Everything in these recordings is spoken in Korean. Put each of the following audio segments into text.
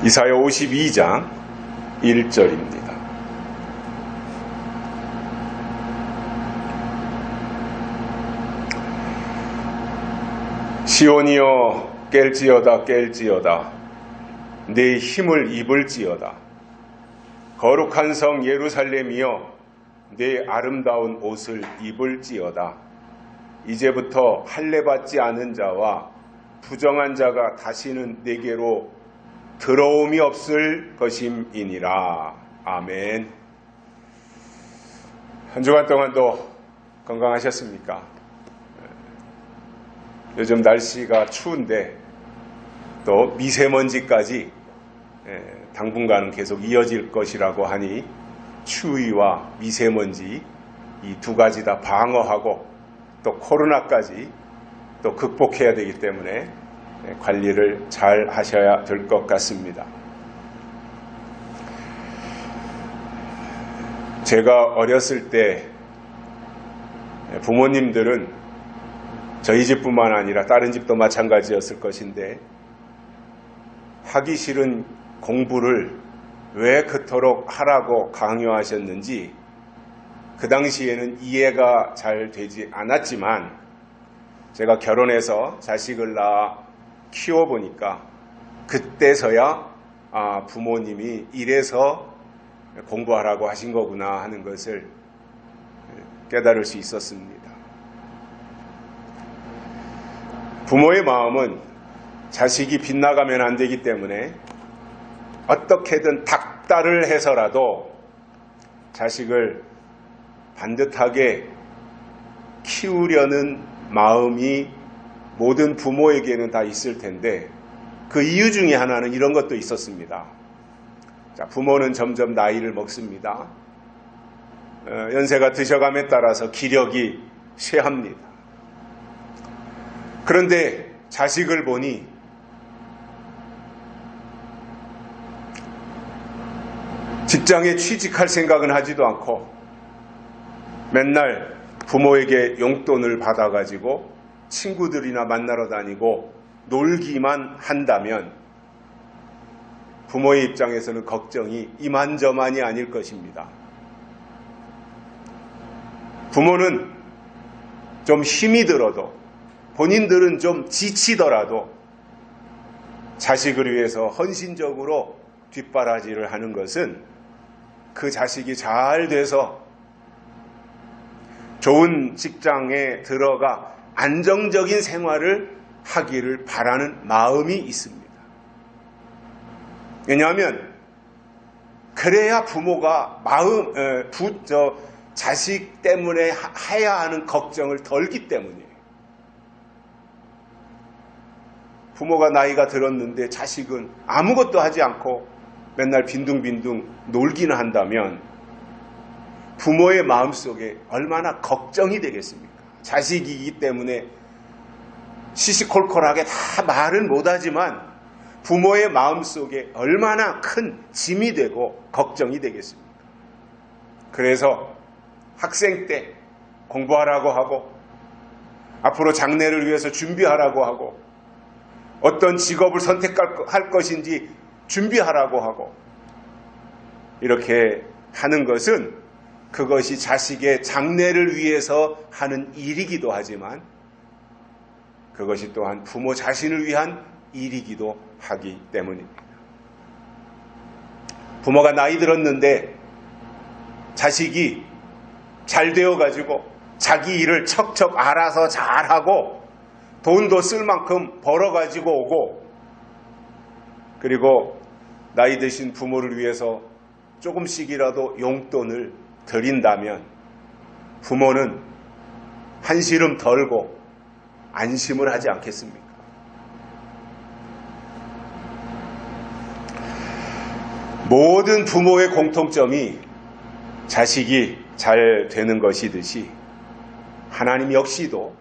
이사야 52장 1절입니다. 시온이여 깰지어다 깰지어다 내 힘을 입을지어다. 거룩한 성 예루살렘이여 내 아름다운 옷을 입을지어다. 이제부터 할례받지 않은 자와 부정한 자가 다시는 내게로 들어옴이 없을 것임이니라. 아멘. 한 주간 동안도 건강하셨습니까? 요즘 날씨가 추운데 또 미세먼지까지 당분간은 계속 이어질 것이라고 하니 추위와 미세먼지 이 두 가지 다 방어하고 또 코로나까지 또 극복해야 되기 때문에 관리를 잘 하셔야 될 것 같습니다. 제가 어렸을 때 부모님들은 저희 집뿐만 아니라 다른 집도 마찬가지였을 것인데 하기 싫은 공부를 왜 그토록 하라고 강요하셨는지 그 당시에는 이해가 잘 되지 않았지만 제가 결혼해서 자식을 낳아 키워보니까 그때서야 부모님이 이래서 공부하라고 하신 거구나 하는 것을 깨달을 수 있었습니다. 부모의 마음은 자식이 빗나가면 안 되기 때문에 어떻게든 닥달을 해서라도 자식을 반듯하게 키우려는 마음이 모든 부모에게는 다 있을 텐데 그 이유 중에 하나는 이런 것도 있었습니다. 자, 부모는 점점 나이를 먹습니다. 연세가 드셔감에 따라서 기력이 쇠합니다. 그런데 자식을 보니 직장에 취직할 생각은 하지도 않고 맨날 부모에게 용돈을 받아가지고 친구들이나 만나러 다니고 놀기만 한다면 부모의 입장에서는 걱정이 이만저만이 아닐 것입니다. 부모는 좀 힘이 들어도 본인들은 좀 지치더라도 자식을 위해서 헌신적으로 뒷바라지를 하는 것은 그 자식이 잘 돼서 좋은 직장에 들어가 안정적인 생활을 하기를 바라는 마음이 있습니다. 왜냐하면 그래야 부모가 자식 때문에 해야 하는 걱정을 덜기 때문이에요. 부모가 나이가 들었는데 자식은 아무것도 하지 않고 맨날 빈둥빈둥 놀기는 한다면 부모의 마음속에 얼마나 걱정이 되겠습니까? 자식이기 때문에 시시콜콜하게 다 말은 못하지만 부모의 마음속에 얼마나 큰 짐이 되고 걱정이 되겠습니까? 그래서 학생 때 공부하라고 하고 앞으로 장래를 위해서 준비하라고 하고 어떤 직업을 선택할 것인지 준비하라고 하고 이렇게 하는 것은 그것이 자식의 장래를 위해서 하는 일이기도 하지만 그것이 또한 부모 자신을 위한 일이기도 하기 때문입니다. 부모가 나이 들었는데 자식이 잘 되어가지고 자기 일을 척척 알아서 잘하고 돈도 쓸 만큼 벌어가지고 오고 그리고 나이 드신 부모를 위해서 조금씩이라도 용돈을 드린다면 부모는 한시름 덜고 안심을 하지 않겠습니까? 모든 부모의 공통점이 자식이 잘 되는 것이듯이 하나님 역시도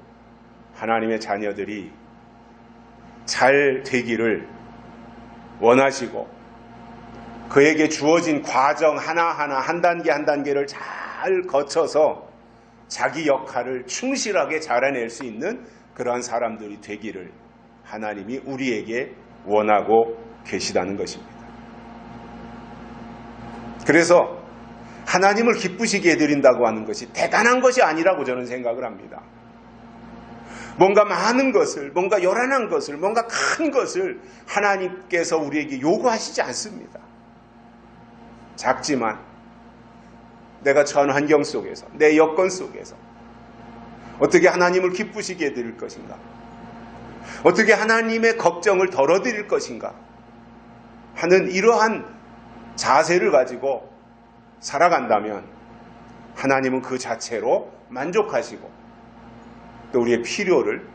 하나님의 자녀들이 잘 되기를 원하시고 그에게 주어진 과정 하나하나 한 단계 한 단계를 잘 거쳐서 자기 역할을 충실하게 잘해낼 수 있는 그러한 사람들이 되기를 하나님이 우리에게 원하고 계시다는 것입니다. 그래서 하나님을 기쁘시게 해드린다고 하는 것이 대단한 것이 아니라고 저는 생각을 합니다. 뭔가 많은 것을, 뭔가 요란한 것을, 뭔가 큰 것을 하나님께서 우리에게 요구하시지 않습니다. 작지만 내가 처한 환경 속에서, 내 여건 속에서 어떻게 하나님을 기쁘시게 해드릴 것인가? 어떻게 하나님의 걱정을 덜어드릴 것인가? 하는 이러한 자세를 가지고 살아간다면 하나님은 그 자체로 만족하시고 또 우리의 필요를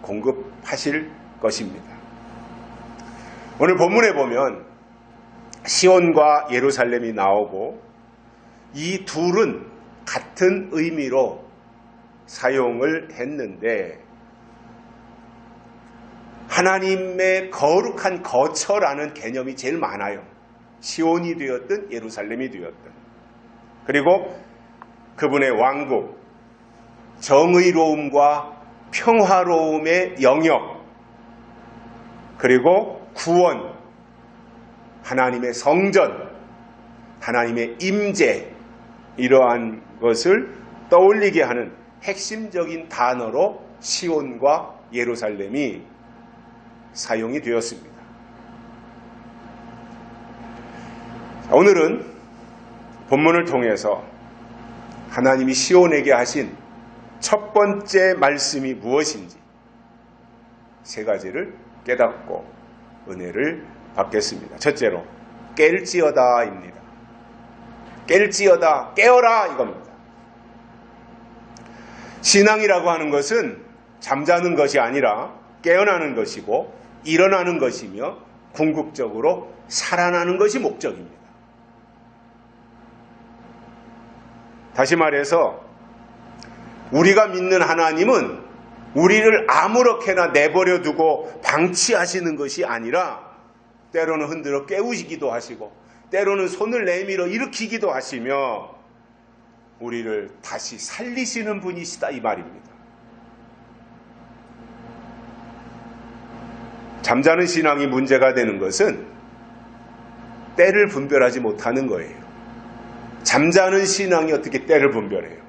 공급하실 것입니다. 오늘 본문에 보면 시온과 예루살렘이 나오고 이 둘은 같은 의미로 사용을 했는데 하나님의 거룩한 거처라는 개념이 제일 많아요. 시온이 되었든 예루살렘이 되었든. 그리고 그분의 왕국, 정의로움과 평화로움의 영역, 그리고 구원, 하나님의 성전, 하나님의 임재, 이러한 것을 떠올리게 하는 핵심적인 단어로 시온과 예루살렘이 사용이 되었습니다. 오늘은 본문을 통해서 하나님이 시온에게 하신 첫 번째 말씀이 무엇인지 세 가지를 깨닫고 은혜를 받겠습니다. 첫째로 깰지어다입니다. 깰지어다, 깨어라 이겁니다. 신앙이라고 하는 것은 잠자는 것이 아니라 깨어나는 것이고 일어나는 것이며 궁극적으로 살아나는 것이 목적입니다. 다시 말해서 우리가 믿는 하나님은 우리를 아무렇게나 내버려 두고 방치하시는 것이 아니라 때로는 흔들어 깨우시기도 하시고 때로는 손을 내밀어 일으키기도 하시며 우리를 다시 살리시는 분이시다 이 말입니다. 잠자는 신앙이 문제가 되는 것은 때를 분별하지 못하는 거예요. 잠자는 신앙이 어떻게 때를 분별해요?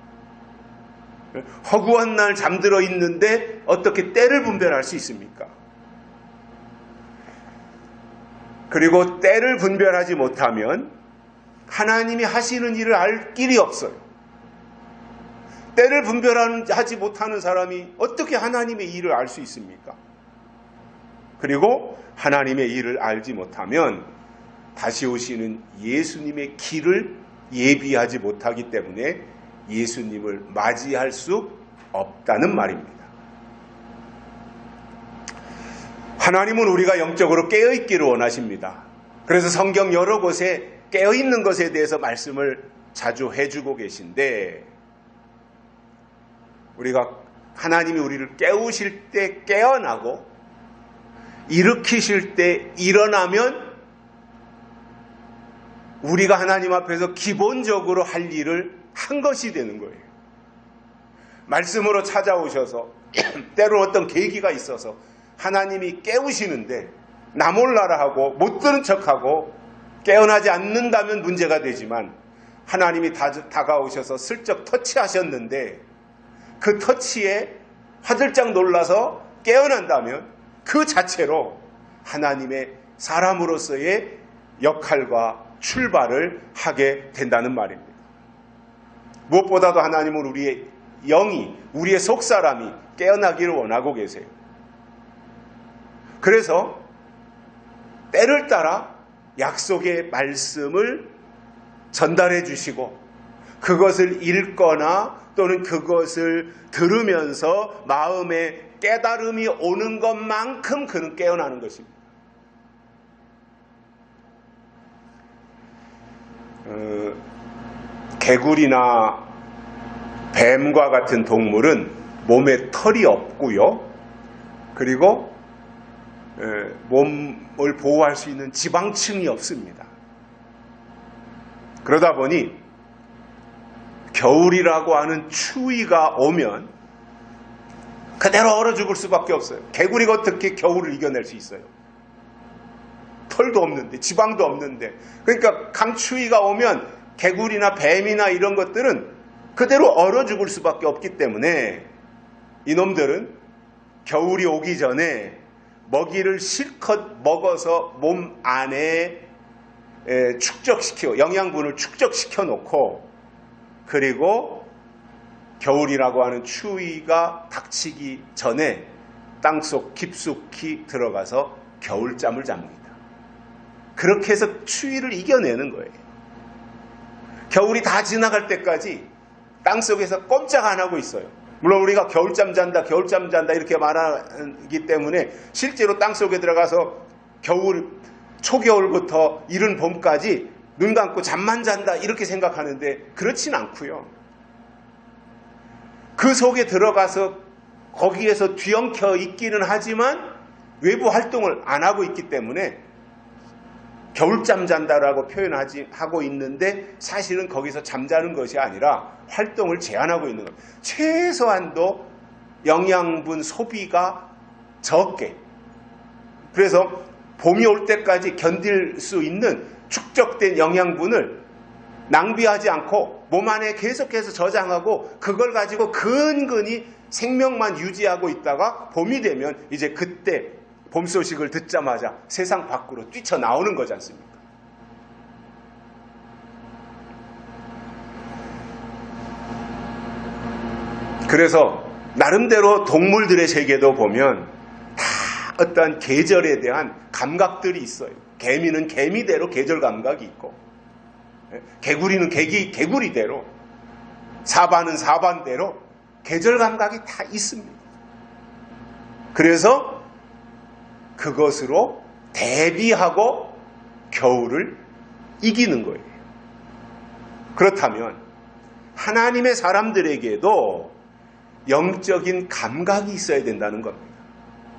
허구한 날 잠들어 있는데 어떻게 때를 분별할 수 있습니까? 그리고 때를 분별하지 못하면 하나님이 하시는 일을 알 길이 없어요. 때를 분별하지 못하는 사람이 어떻게 하나님의 일을 알 수 있습니까? 그리고 하나님의 일을 알지 못하면 다시 오시는 예수님의 길을 예비하지 못하기 때문에 예수님을 맞이할 수 없다는 말입니다. 하나님은 우리가 영적으로 깨어있기를 원하십니다. 그래서 성경 여러 곳에 깨어있는 것에 대해서 말씀을 자주 해주고 계신데 우리가 하나님이 우리를 깨우실 때 깨어나고 일으키실 때 일어나면 우리가 하나님 앞에서 기본적으로 할 일을 한 것이 되는 거예요. 말씀으로 찾아오셔서 때로 어떤 계기가 있어서 하나님이 깨우시는데 나 몰라라 하고 못 들은 척하고 깨어나지 않는다면 문제가 되지만 하나님이 다가오셔서 슬쩍 터치하셨는데 그 터치에 화들짝 놀라서 깨어난다면 그 자체로 하나님의 사람으로서의 역할과 출발을 하게 된다는 말입니다. 무엇보다도 하나님은 우리의 영이, 우리의 속사람이 깨어나기를 원하고 계세요. 그래서 때를 따라 약속의 말씀을 전달해 주시고 그것을 읽거나 또는 그것을 들으면서 마음에 깨달음이 오는 것만큼 그는 깨어나는 것입니다. 개구리나 뱀과 같은 동물은 몸에 털이 없고요. 그리고 몸을 보호할 수 있는 지방층이 없습니다. 그러다 보니 겨울이라고 하는 추위가 오면 그대로 얼어 죽을 수밖에 없어요. 개구리가 어떻게 겨울을 이겨낼 수 있어요? 털도 없는데, 지방도 없는데. 그러니까 강추위가 오면 개구리나 뱀이나 이런 것들은 그대로 얼어 죽을 수밖에 없기 때문에 이놈들은 겨울이 오기 전에 먹이를 실컷 먹어서 몸 안에 축적시켜, 영양분을 축적시켜 놓고, 그리고 겨울이라고 하는 추위가 닥치기 전에 땅속 깊숙이 들어가서 겨울잠을 잡니다. 그렇게 해서 추위를 이겨내는 거예요. 겨울이 다 지나갈 때까지 땅속에서 꼼짝 안 하고 있어요. 물론 우리가 겨울잠 잔다 이렇게 말하기 때문에 실제로 땅속에 들어가서 초겨울부터 이른 봄까지 눈 감고 잠만 잔다 이렇게 생각하는데 그렇진 않고요. 그 속에 들어가서 거기에서 뒤엉켜 있기는 하지만 외부 활동을 안 하고 있기 때문에 겨울잠 잔다라고 하고 있는데 사실은 거기서 잠자는 것이 아니라 활동을 제한하고 있는 겁니다. 최소한도 영양분 소비가 적게. 그래서 봄이 올 때까지 견딜 수 있는 축적된 영양분을 낭비하지 않고 몸 안에 계속해서 저장하고 그걸 가지고 근근히 생명만 유지하고 있다가 봄이 되면 이제 그때 봄 소식을 듣자마자 세상 밖으로 뛰쳐나오는 거지 않습니까? 그래서 나름대로 동물들의 세계도 보면 다 어떤 계절에 대한 감각들이 있어요. 개미는 개미대로 계절 감각이 있고, 개구리는 개구리대로, 사바는 사반대로 계절 감각이 다 있습니다. 그래서 그것으로 대비하고 겨울을 이기는 거예요. 그렇다면 하나님의 사람들에게도 영적인 감각이 있어야 된다는 겁니다.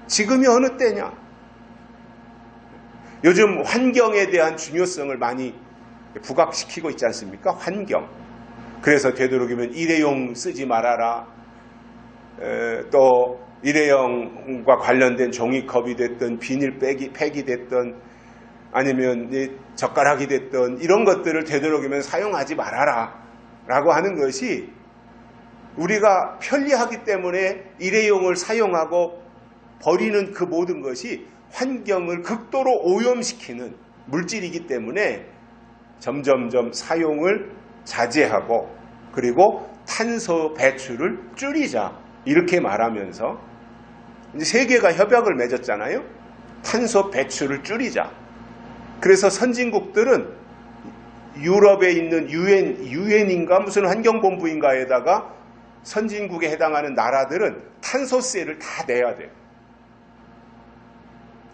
지금이 어느 때냐? 요즘 환경에 대한 중요성을 많이 부각시키고 있지 않습니까? 환경. 그래서 되도록이면 일회용 쓰지 말아라. 또 일회용과 관련된 종이컵이 됐든 비닐팩이 됐든 아니면 젓가락이 됐든 이런 것들을 되도록이면 사용하지 말아라 라고 하는 것이 우리가 편리하기 때문에 일회용을 사용하고 버리는 그 모든 것이 환경을 극도로 오염시키는 물질이기 때문에 점점점 사용을 자제하고 그리고 탄소 배출을 줄이자 이렇게 말하면서 이제 세계가 협약을 맺었잖아요. 탄소 배출을 줄이자. 그래서 선진국들은 유럽에 있는 유엔인가 무슨 환경본부인가에다가 선진국에 해당하는 나라들은 탄소세를 다 내야 돼요.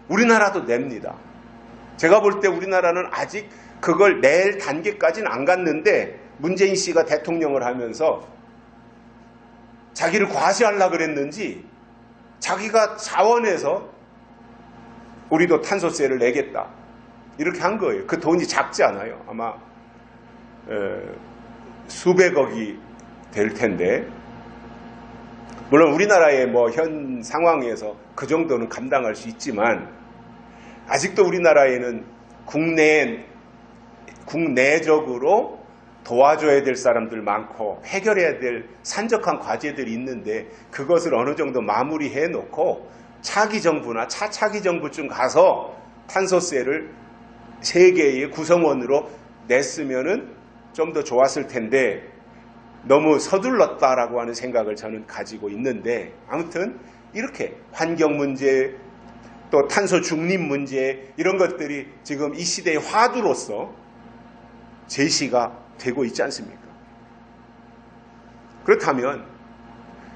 우리나라도 냅니다. 제가 볼 때 우리나라는 아직 그걸 낼 단계까지는 안 갔는데 문재인 씨가 대통령을 하면서 자기를 과시하려고 그랬는지 자기가 자원해서 우리도 탄소세를 내겠다 이렇게 한 거예요. 그 돈이 작지 않아요. 아마 수백억이 될 텐데 물론 우리나라의 현 상황에서 그 정도는 감당할 수 있지만 아직도 우리나라에는 국내적으로 도와줘야 될 사람들 많고 해결해야 될 산적한 과제들이 있는데 그것을 어느 정도 마무리해 놓고 차기 정부나 차차기 정부쯤 가서 탄소세를 세계의 구성원으로 냈으면은 좀 더 좋았을 텐데 너무 서둘렀다라고 하는 생각을 저는 가지고 있는데 아무튼 이렇게 환경 문제 또 탄소 중립 문제 이런 것들이 지금 이 시대의 화두로서 제시가 되고 있지 않습니까? 그렇다면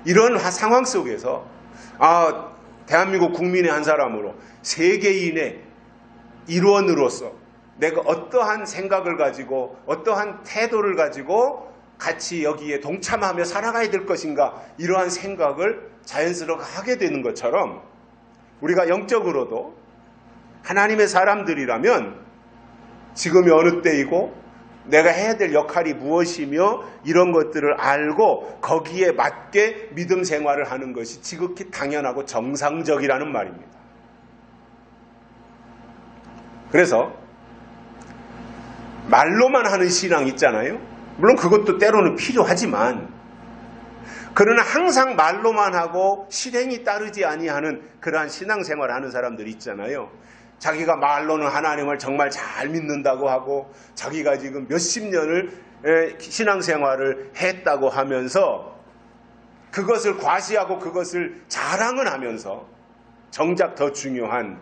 이런 상황 속에서 대한민국 국민의 한 사람으로 세계인의 일원으로서 내가 어떠한 생각을 가지고 어떠한 태도를 가지고 같이 여기에 동참하며 살아가야 될 것인가 이러한 생각을 자연스럽게 하게 되는 것처럼 우리가 영적으로도 하나님의 사람들이라면 지금이 어느 때이고 내가 해야 될 역할이 무엇이며 이런 것들을 알고 거기에 맞게 믿음 생활을 하는 것이 지극히 당연하고 정상적이라는 말입니다. 그래서 말로만 하는 신앙 있잖아요. 물론 그것도 때로는 필요하지만, 그러나 항상 말로만 하고 실행이 따르지 아니하는 그러한 신앙생활을 하는 사람들 있잖아요. 자기가 말로는 하나님을 정말 잘 믿는다고 하고 자기가 지금 몇십 년을 신앙생활을 했다고 하면서 그것을 과시하고 그것을 자랑을 하면서 정작 더 중요한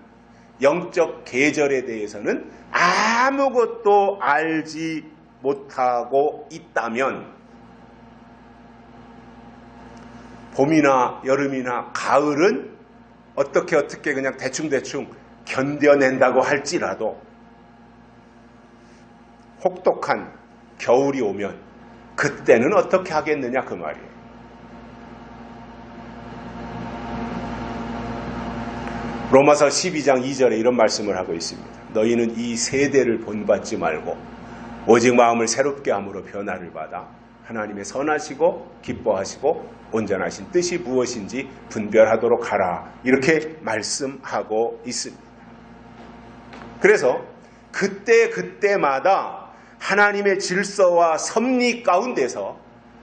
영적 계절에 대해서는 아무것도 알지 못하고 있다면, 봄이나 여름이나 가을은 어떻게 그냥 대충대충 견뎌낸다고 할지라도 혹독한 겨울이 오면 그때는 어떻게 하겠느냐 그 말이에요. 로마서 12장 2절에 이런 말씀을 하고 있습니다. 너희는 이 세대를 본받지 말고 오직 마음을 새롭게 함으로 변화를 받아 하나님의 선하시고 기뻐하시고 온전하신 뜻이 무엇인지 분별하도록 하라. 이렇게 말씀하고 있습니다. 그래서 그때마다 하나님의 질서와 섭리 가운데서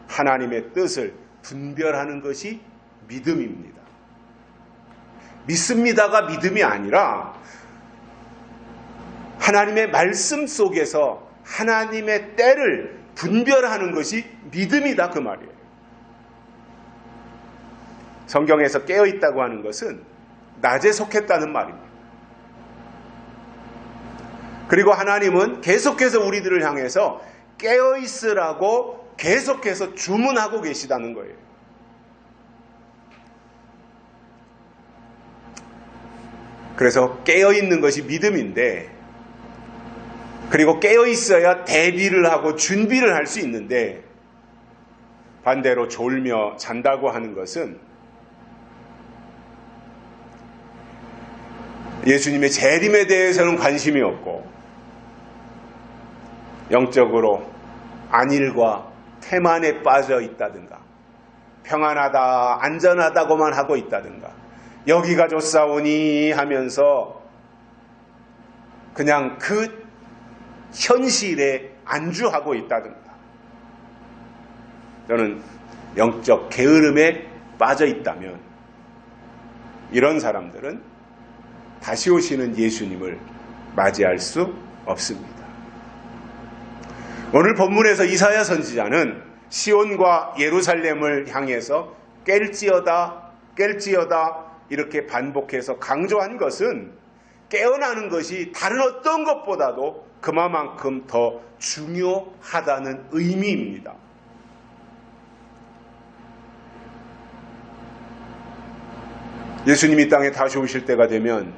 하나님의 뜻을 분별하는 것이 믿음입니다. 믿습니다가 믿음이 아니라 하나님의 말씀 속에서 하나님의 때를 분별하는 것이 믿음이다 그 말이에요. 성경에서 깨어있다고 하는 것은 낮에 속했다는 말입니다. 그리고 하나님은 계속해서 우리들을 향해서 깨어있으라고 계속해서 주문하고 계시다는 거예요. 그래서 깨어있는 것이 믿음인데, 그리고 깨어있어야 대비를 하고 준비를 할 수 있는데, 반대로 졸며 잔다고 하는 것은 예수님의 재림에 대해서는 관심이 없고 영적으로 안일과 태만에 빠져 있다든가, 평안하다 안전하다고만 하고 있다든가, 여기가 좋사오니 하면서 그냥 그 현실에 안주하고 있다든가, 저는 영적 게으름에 빠져 있다면 이런 사람들은 다시 오시는 예수님을 맞이할 수 없습니다. 오늘 본문에서 이사야 선지자는 시온과 예루살렘을 향해서 깰지어다 이렇게 반복해서 강조한 것은 깨어나는 것이 다른 어떤 것보다도 그만큼 더 중요하다는 의미입니다. 예수님이 땅에 다시 오실 때가 되면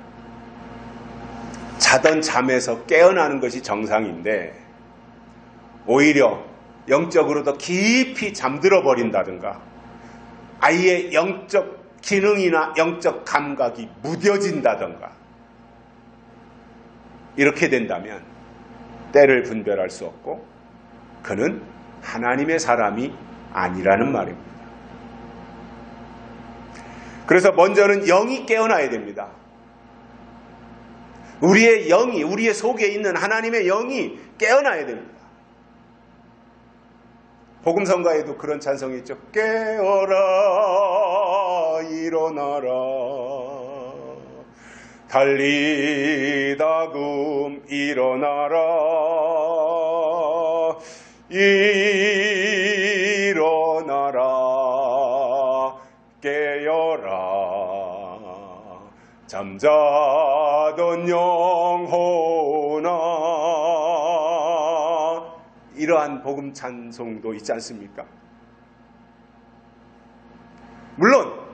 자던 잠에서 깨어나는 것이 정상인데, 오히려 영적으로 더 깊이 잠들어 버린다든가, 아예 영적 기능이나 영적 감각이 무뎌진다든가, 이렇게 된다면 때를 분별할 수 없고 그는 하나님의 사람이 아니라는 말입니다. 그래서 먼저는 영이 깨어나야 됩니다. 우리의 영이, 우리의 속에 있는 하나님의 영이 깨어나야 됩니다. 복음성가에도 그런 찬송이 있죠. 깨어라 일어나라 달리다금 일어나라 일어나라 깨어라 잠자던 영혼아. 이러한 복음 찬송도 있지 않습니까? 물론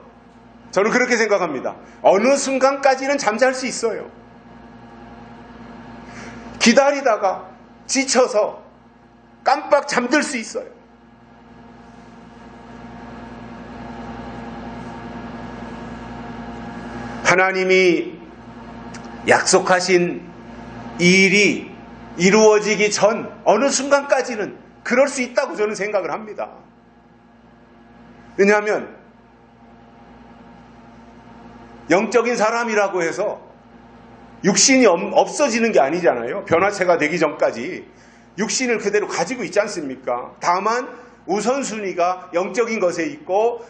저는 그렇게 생각합니다. 어느 순간까지는 잠잘 수 있어요. 기다리다가 지쳐서 깜빡 잠들 수 있어요. 하나님이 약속하신 일이 이루어지기 전 어느 순간까지는 그럴 수 있다고 저는 생각을 합니다. 왜냐하면 영적인 사람이라고 해서 육신이 없어지는 게 아니잖아요. 변화체가 되기 전까지 육신을 그대로 가지고 있지 않습니까? 다만 우선순위가 영적인 것에 있고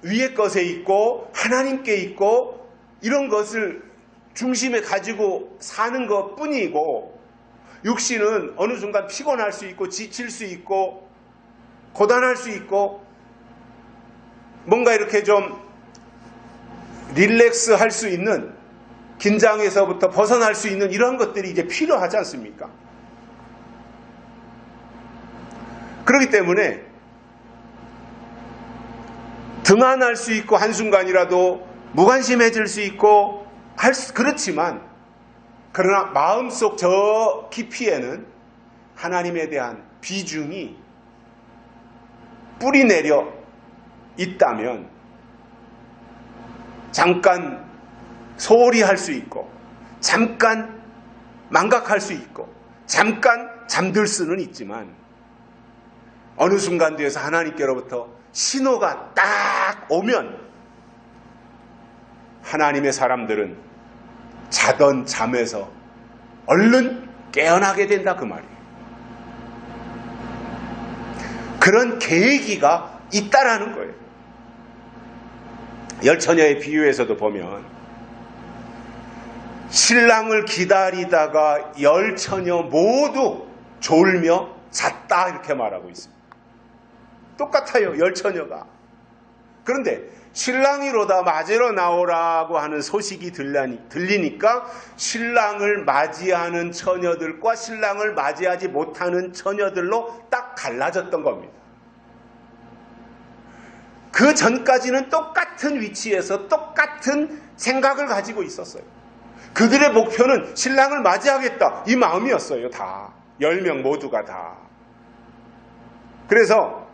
위의 것에 있고 하나님께 있고 이런 것을 중심에 가지고 사는 것 뿐이고, 육신은 어느 순간 피곤할 수 있고 지칠 수 있고 고단할 수 있고 뭔가 이렇게 좀 릴렉스 할 수 있는, 긴장에서부터 벗어날 수 있는 이런 것들이 이제 필요하지 않습니까? 그렇기 때문에 등한할 수 있고 한순간이라도 무관심해질 수 있고 그렇지만, 그러나 마음속 저 깊이에는 하나님에 대한 비중이 뿌리내려 있다면 잠깐 소홀히 할 수 있고 잠깐 망각할 수 있고 잠깐 잠들 수는 있지만, 어느 순간 뒤에서 하나님께로부터 신호가 딱 오면 하나님의 사람들은 자던 잠에서 얼른 깨어나게 된다 그 말이에요. 그런 계기가 있다라는 거예요. 열처녀의 비유에서도 보면 신랑을 기다리다가 열처녀 모두 졸며 잤다 이렇게 말하고 있습니다. 똑같아요, 열처녀가. 그런데 신랑이로다 맞으러 나오라고 하는 소식이 들리니까 신랑을 맞이하는 처녀들과 신랑을 맞이하지 못하는 처녀들로 딱 갈라졌던 겁니다. 그 전까지는 똑같은 위치에서 똑같은 생각을 가지고 있었어요. 그들의 목표는 신랑을 맞이하겠다 이 마음이었어요. 다 10명 모두가 다. 그래서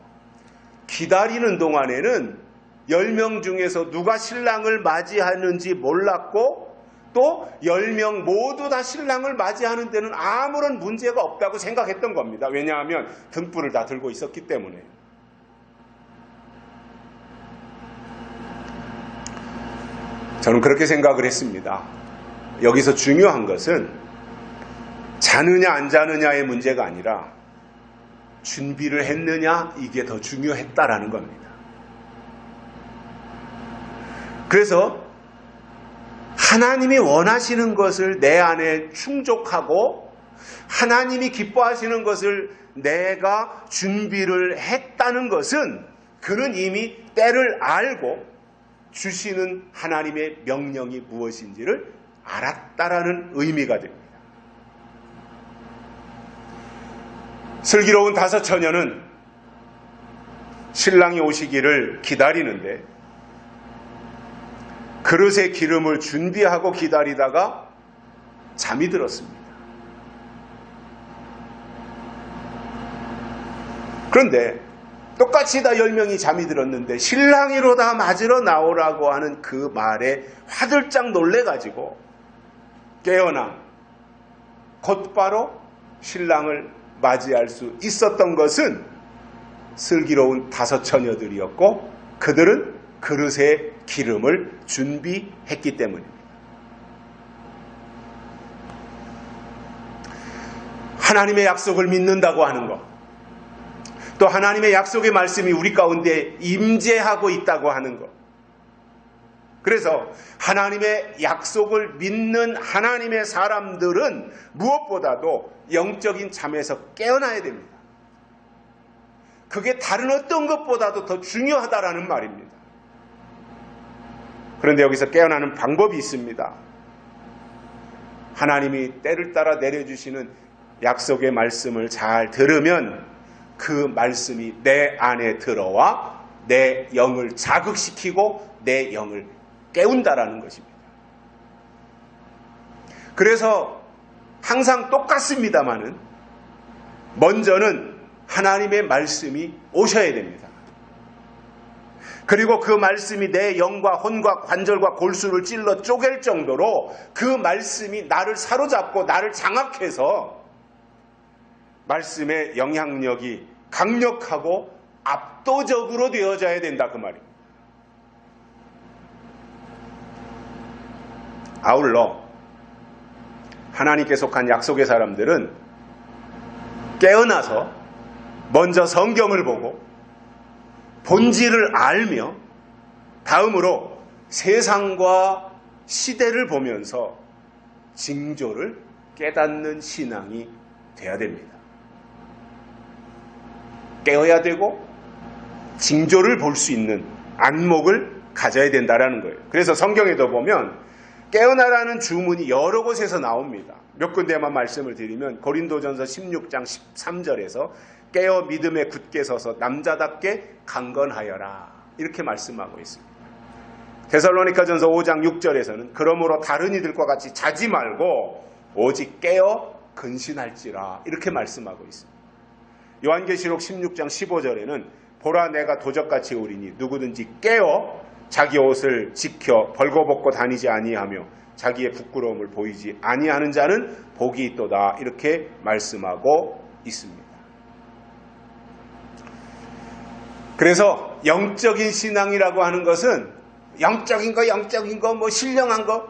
기다리는 동안에는 10명 중에서 누가 신랑을 맞이하는지 몰랐고, 또 10명 모두 다 신랑을 맞이하는 데는 아무런 문제가 없다고 생각했던 겁니다. 왜냐하면 등불을 다 들고 있었기 때문에. 저는 그렇게 생각을 했습니다. 여기서 중요한 것은 자느냐 안 자느냐의 문제가 아니라 준비를 했느냐, 이게 더 중요했다라는 겁니다. 그래서 하나님이 원하시는 것을 내 안에 충족하고 하나님이 기뻐하시는 것을 내가 준비를 했다는 것은 그는 이미 때를 알고 주시는 하나님의 명령이 무엇인지를 알았다라는 의미가 됩니다. 슬기로운 5 처녀는 신랑이 오시기를 기다리는데 그릇에 기름을 준비하고 기다리다가 잠이 들었습니다. 그런데 똑같이 다 10명이 잠이 들었는데 신랑이로다 맞으러 나오라고 하는 그 말에 화들짝 놀래가지고 깨어나 곧바로 신랑을 맞이할 수 있었던 것은 슬기로운 5 처녀들이었고, 그들은 그릇에 기름을 준비했기 때문입니다. 하나님의 약속을 믿는다고 하는 것, 또 하나님의 약속의 말씀이 우리 가운데 임재하고 있다고 하는 것, 그래서 하나님의 약속을 믿는 하나님의 사람들은 무엇보다도 영적인 잠에서 깨어나야 됩니다. 그게 다른 어떤 것보다도 더 중요하다라는 말입니다. 그런데 여기서 깨어나는 방법이 있습니다. 하나님이 때를 따라 내려주시는 약속의 말씀을 잘 들으면 그 말씀이 내 안에 들어와 내 영을 자극시키고 내 영을 깨운다라는 것입니다. 그래서 항상 똑같습니다마는 먼저는 하나님의 말씀이 오셔야 됩니다. 그리고 그 말씀이 내 영과 혼과 관절과 골수를 찔러 쪼갤 정도로 그 말씀이 나를 사로잡고 나를 장악해서 말씀의 영향력이 강력하고 압도적으로 되어져야 된다 그 말입니다. 아울러 하나님께 속한 약속의 사람들은 깨어나서 먼저 성경을 보고 본질을 알며 다음으로 세상과 시대를 보면서 징조를 깨닫는 신앙이 돼야 됩니다. 깨어야 되고 징조를 볼 수 있는 안목을 가져야 된다라는 거예요. 그래서 성경에도 보면 깨어나라는 주문이 여러 곳에서 나옵니다. 몇 군데만 말씀을 드리면 고린도전서 16장 13절에서 깨어 믿음에 굳게 서서 남자답게 강건하여라 이렇게 말씀하고 있습니다. 데살로니가전서 5장 6절에서는 그러므로 다른 이들과 같이 자지 말고 오직 깨어 근신할지라 이렇게 말씀하고 있습니다. 요한계시록 16장 15절에는 보라 내가 도적같이 오리니 누구든지 깨어 자기 옷을 지켜 벌거벗고 다니지 아니하며 자기의 부끄러움을 보이지 아니하는 자는 복이 있도다 이렇게 말씀하고 있습니다. 그래서 영적인 신앙이라고 하는 것은 영적인 거 뭐 신령한 거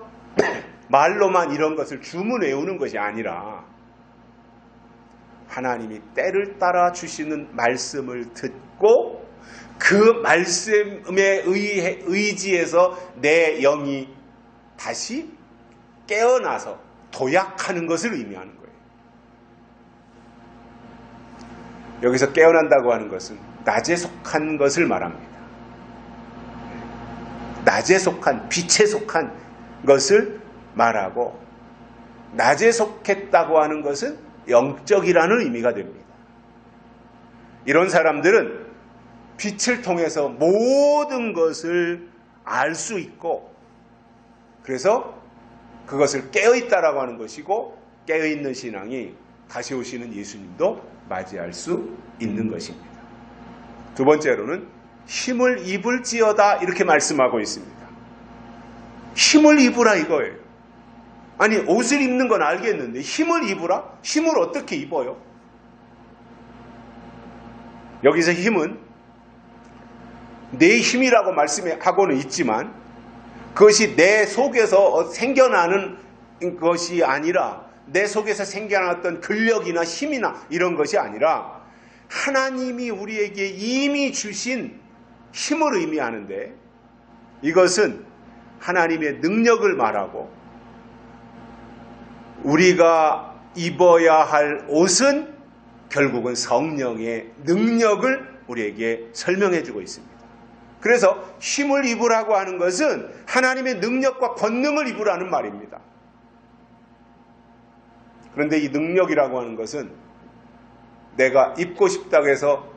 말로만 이런 것을 주문 외우는 것이 아니라 하나님이 때를 따라 주시는 말씀을 듣고 그 말씀에 의지해서 내 영이 다시 깨어나서 도약하는 것을 의미하는 거예요. 여기서 깨어난다고 하는 것은 낮에 속한 것을 말합니다. 낮에 속한, 빛에 속한 것을 말하고 낮에 속했다고 하는 것은 영적이라는 의미가 됩니다. 이런 사람들은 빛을 통해서 모든 것을 알 수 있고 그래서 그것을 깨어있다라고 하는 것이고 깨어있는 신앙이 다시 오시는 예수님도 맞이할 수 있는 것입니다. 두 번째로는 힘을 입을지어다 이렇게 말씀하고 있습니다. 힘을 입으라 이거예요. 아니 옷을 입는 건 알겠는데 힘을 입으라? 힘을 어떻게 입어요? 여기서 힘은 내 힘이라고 말씀하고는 있지만 그것이 내 속에서 생겨나는 것이 아니라 내 속에서 생겨났던 근력이나 힘이나 이런 것이 아니라 하나님이 우리에게 이미 주신 힘을 의미하는데 이것은 하나님의 능력을 말하고 우리가 입어야 할 옷은 결국은 성령의 능력을 우리에게 설명해 주고 있습니다. 그래서 힘을 입으라고 하는 것은 하나님의 능력과 권능을 입으라는 말입니다. 그런데 이 능력이라고 하는 것은 내가 입고 싶다고 해서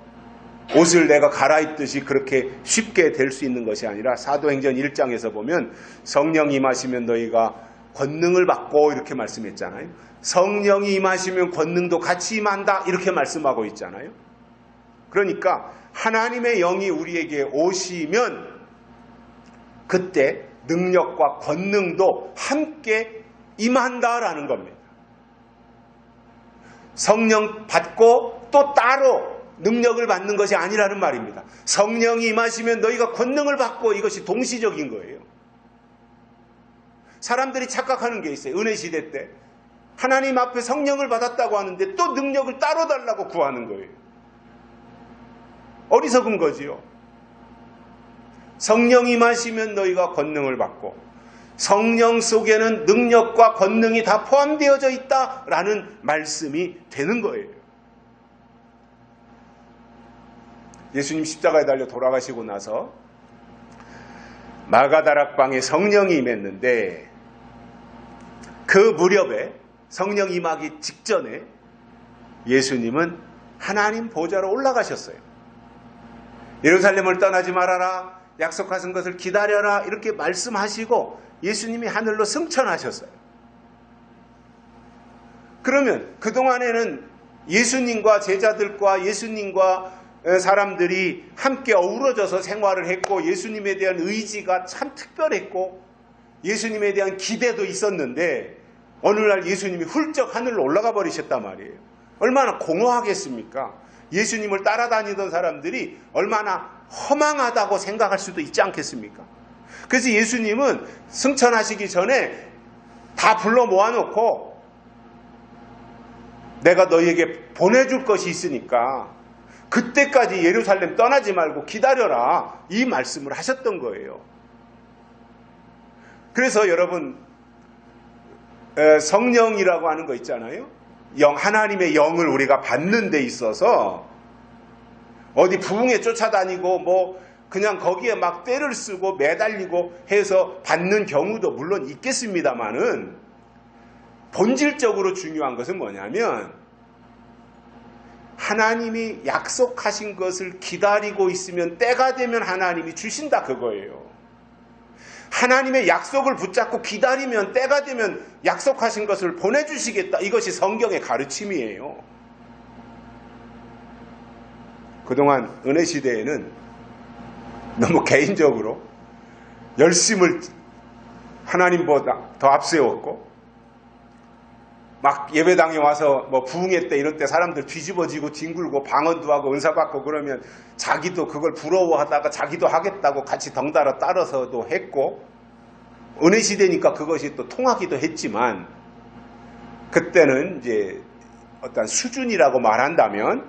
옷을 내가 갈아입듯이 그렇게 쉽게 될 수 있는 것이 아니라 사도행전 1장에서 보면 성령이 임하시면 너희가 권능을 받고 이렇게 말씀했잖아요. 성령이 임하시면 권능도 같이 임한다 이렇게 말씀하고 있잖아요. 그러니까 하나님의 영이 우리에게 오시면 그때 능력과 권능도 함께 임한다라는 겁니다. 성령 받고 또 따로 능력을 받는 것이 아니라는 말입니다. 성령이 임하시면 너희가 권능을 받고 이것이 동시적인 거예요. 사람들이 착각하는 게 있어요. 은혜 시대 때 하나님 앞에 성령을 받았다고 하는데 또 능력을 따로 달라고 구하는 거예요. 어리석은 거지요. 성령이 임하시면 너희가 권능을 받고 성령 속에는 능력과 권능이 다 포함되어져 있다라는 말씀이 되는 거예요. 예수님 십자가에 달려 돌아가시고 나서 마가다락방에 성령이 임했는데 그 무렵에 성령 임하기 직전에 예수님은 하나님 보좌로 올라가셨어요. 예루살렘을 떠나지 말아라, 약속하신 것을 기다려라 이렇게 말씀하시고 예수님이 하늘로 승천하셨어요. 그러면 그동안에는 예수님과 제자들과 예수님과 사람들이 함께 어우러져서 생활을 했고 예수님에 대한 의지가 참 특별했고 예수님에 대한 기대도 있었는데 어느 날 예수님이 훌쩍 하늘로 올라가 버리셨단 말이에요. 얼마나 공허하겠습니까? 예수님을 따라다니던 사람들이 얼마나 허망하다고 생각할 수도 있지 않겠습니까? 그래서 예수님은 승천하시기 전에 다 불러 모아놓고 내가 너희에게 보내줄 것이 있으니까 그때까지 예루살렘 떠나지 말고 기다려라. 이 말씀을 하셨던 거예요. 그래서 여러분, 성령이라고 하는 거 있잖아요. 하나님의 영을 우리가 받는 데 있어서 어디 부흥에 쫓아다니고 뭐 그냥 거기에 막 떼를 쓰고 매달리고 해서 받는 경우도 물론 있겠습니다만은 본질적으로 중요한 것은 뭐냐면 하나님이 약속하신 것을 기다리고 있으면 때가 되면 하나님이 주신다, 그거예요. 하나님의 약속을 붙잡고 기다리면 때가 되면 약속하신 것을 보내주시겠다. 이것이 성경의 가르침이에요. 그동안 은혜 시대에는 너무 개인적으로 열심을 하나님보다 더 앞세웠고 막 예배당에 와서 뭐 부흥회 때 이런 때 사람들 뒤집어지고 뒹굴고 방언도 하고 은사 받고 그러면 자기도 그걸 부러워하다가 자기도 하겠다고 같이 덩달아 따라서도 했고, 은혜 시대니까 그것이 또 통하기도 했지만 그때는 이제 어떤 수준이라고 말한다면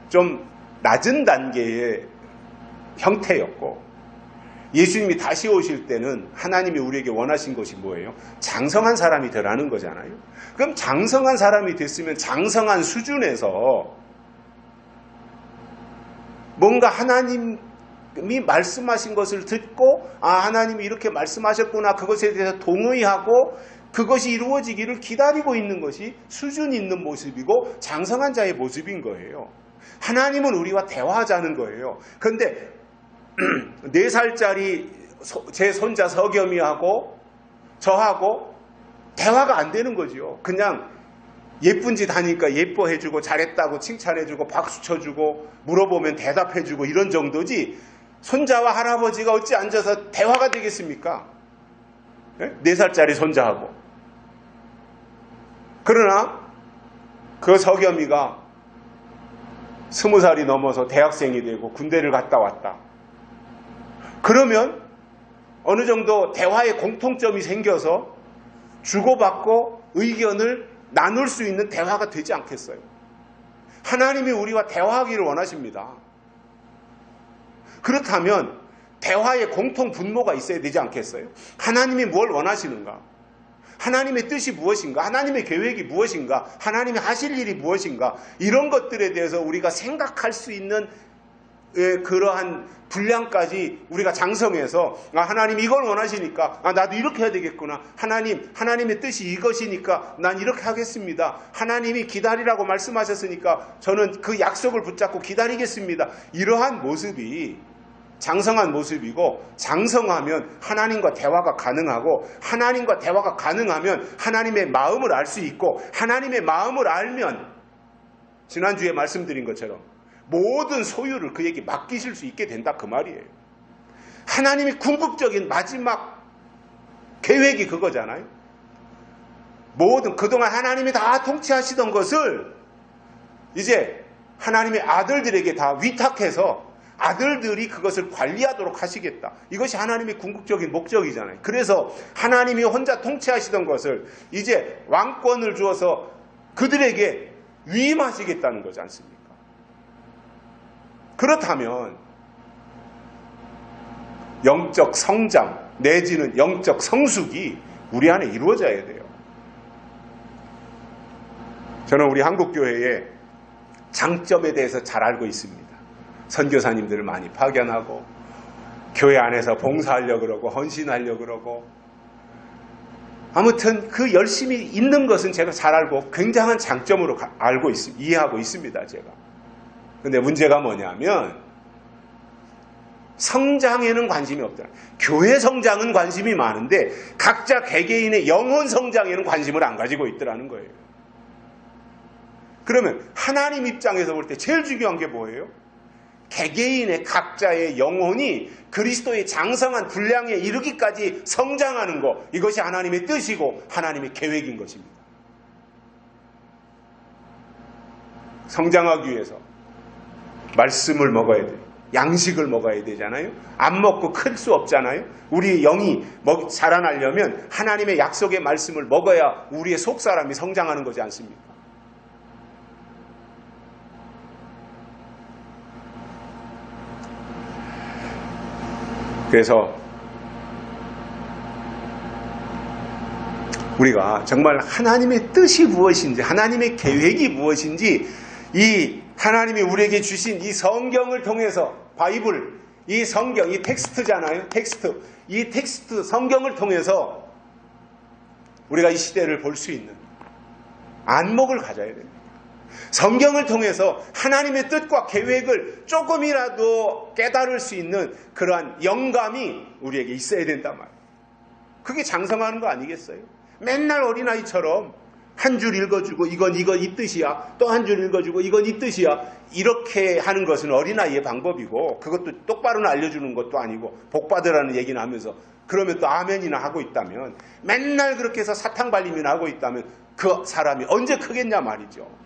좀 낮은 단계의 형태였고, 예수님이 다시 오실 때는 하나님이 우리에게 원하신 것이 뭐예요? 장성한 사람이 되라는 거잖아요. 그럼 장성한 사람이 됐으면 장성한 수준에서 뭔가 하나님이 말씀하신 것을 듣고 하나님이 이렇게 말씀하셨구나, 그것에 대해서 동의하고 그것이 이루어지기를 기다리고 있는 것이 수준 있는 모습이고 장성한 자의 모습인 거예요. 하나님은 우리와 대화하자는 거예요. 그런데 4살짜리 제 손자 서겸이하고 저하고 대화가 안 되는 거죠. 그냥 예쁜 짓 하니까 예뻐해주고 잘했다고 칭찬해주고 박수 쳐주고 물어보면 대답해주고 이런 정도지, 손자와 할아버지가 어찌 앉아서 대화가 되겠습니까? 4살짜리 손자하고. 그러나 그 서겸이가 20살이 넘어서 대학생이 되고 군대를 갔다 왔다. 그러면 어느 정도 대화의 공통점이 생겨서 주고받고 의견을 나눌 수 있는 대화가 되지 않겠어요? 하나님이 우리와 대화하기를 원하십니다. 그렇다면 대화의 공통 분모가 있어야 되지 않겠어요? 하나님이 뭘 원하시는가? 하나님의 뜻이 무엇인가? 하나님의 계획이 무엇인가? 하나님이 하실 일이 무엇인가? 이런 것들에 대해서 우리가 생각할 수 있는 그러한 분량까지 우리가 장성해서 하나님 이걸 원하시니까 나도 이렇게 해야 되겠구나. 하나님의 뜻이 이것이니까 난 이렇게 하겠습니다. 하나님이 기다리라고 말씀하셨으니까 저는 그 약속을 붙잡고 기다리겠습니다. 이러한 모습이 장성한 모습이고, 장성하면 하나님과 대화가 가능하고, 하나님과 대화가 가능하면 하나님의 마음을 알 수 있고, 하나님의 마음을 알면 지난주에 말씀드린 것처럼 모든 소유를 그에게 맡기실 수 있게 된다, 그 말이에요. 하나님이 궁극적인 마지막 계획이 그거잖아요. 모든 그동안 하나님이 다 통치하시던 것을 이제 하나님의 아들들에게 다 위탁해서 아들들이 그것을 관리하도록 하시겠다. 이것이 하나님의 궁극적인 목적이잖아요. 그래서 하나님이 혼자 통치하시던 것을 이제 왕권을 주어서 그들에게 위임하시겠다는 거지 않습니까? 그렇다면 영적 성장 내지는 영적 성숙이 우리 안에 이루어져야 돼요. 저는 우리 한국교회의 장점에 대해서 잘 알고 있습니다. 선교사님들을 많이 파견하고 교회 안에서 봉사하려고 그러고 헌신하려고 그러고, 아무튼 그 열심히 있는 것은 제가 잘 알고 굉장한 장점으로 이해하고 있습니다, 제가. 근데 문제가 뭐냐면 성장에는 관심이 없다. 교회 성장은 관심이 많은데 각자 개개인의 영혼 성장에는 관심을 안 가지고 있더라는 거예요. 그러면 하나님 입장에서 볼 때 제일 중요한 게 뭐예요? 개개인의 각자의 영혼이 그리스도의 장성한 분량에 이르기까지 성장하는 것, 이것이 하나님의 뜻이고 하나님의 계획인 것입니다. 성장하기 위해서 말씀을 먹어야 돼요. 양식을 먹어야 되잖아요. 안 먹고 클 수 없잖아요. 우리 영이 자라나려면 하나님의 약속의 말씀을 먹어야 우리의 속사람이 성장하는 거지 않습니까? 그래서 우리가 정말 하나님의 뜻이 무엇인지, 하나님의 계획이 무엇인지, 이 하나님이 우리에게 주신 이 성경을 통해서, 바이블, 이 성경, 이 텍스트잖아요. 텍스트. 이 텍스트, 성경을 통해서 우리가 이 시대를 볼 수 있는 안목을 가져야 됩니다. 성경을 통해서 하나님의 뜻과 계획을 조금이라도 깨달을 수 있는 그러한 영감이 우리에게 있어야 된단 말이에요. 그게 장성하는 거 아니겠어요? 맨날 어린아이처럼 한 줄 읽어주고 이건 이 뜻이야. 또 한 줄 읽어주고 이건 이 뜻이야. 이렇게 하는 것은 어린아이의 방법이고, 그것도 똑바로는 알려주는 것도 아니고, 복 받으라는 얘기는 하면서 그러면 또 아멘이나 하고 있다면, 맨날 그렇게 해서 사탕 발림이나 하고 있다면 그 사람이 언제 크겠냐 말이죠.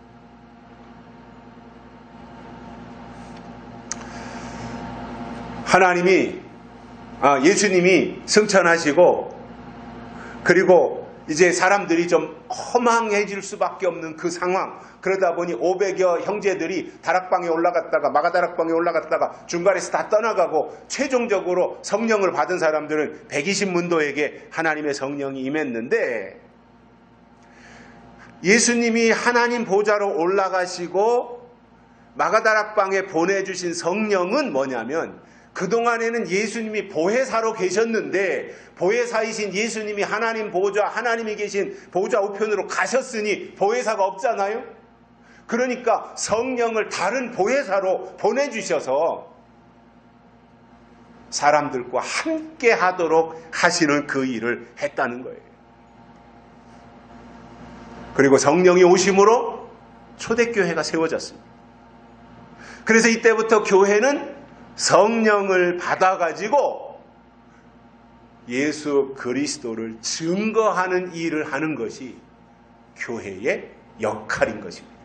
하나님이, 예수님이 승천하시고, 그리고 이제 사람들이 좀 허망해질 수밖에 없는 그 상황. 그러다 보니 500여 형제들이 다락방에 올라갔다가, 마가다락방에 올라갔다가 중간에서 다 떠나가고, 최종적으로 성령을 받은 사람들은 120문도에게 하나님의 성령이 임했는데, 예수님이 하나님 보좌로 올라가시고 마가다락방에 보내주신 성령은 뭐냐면, 그동안에는 예수님이 보혜사로 계셨는데, 보혜사이신 예수님이 하나님 보좌, 하나님이 계신 보좌 우편으로 가셨으니 보혜사가 없잖아요. 그러니까 성령을 다른 보혜사로 보내주셔서 사람들과 함께 하도록 하시는 그 일을 했다는 거예요. 그리고 성령이 오심으로 초대교회가 세워졌습니다. 그래서 이때부터 교회는 성령을 받아가지고 예수 그리스도를 증거하는 일을 하는 것이 교회의 역할인 것입니다.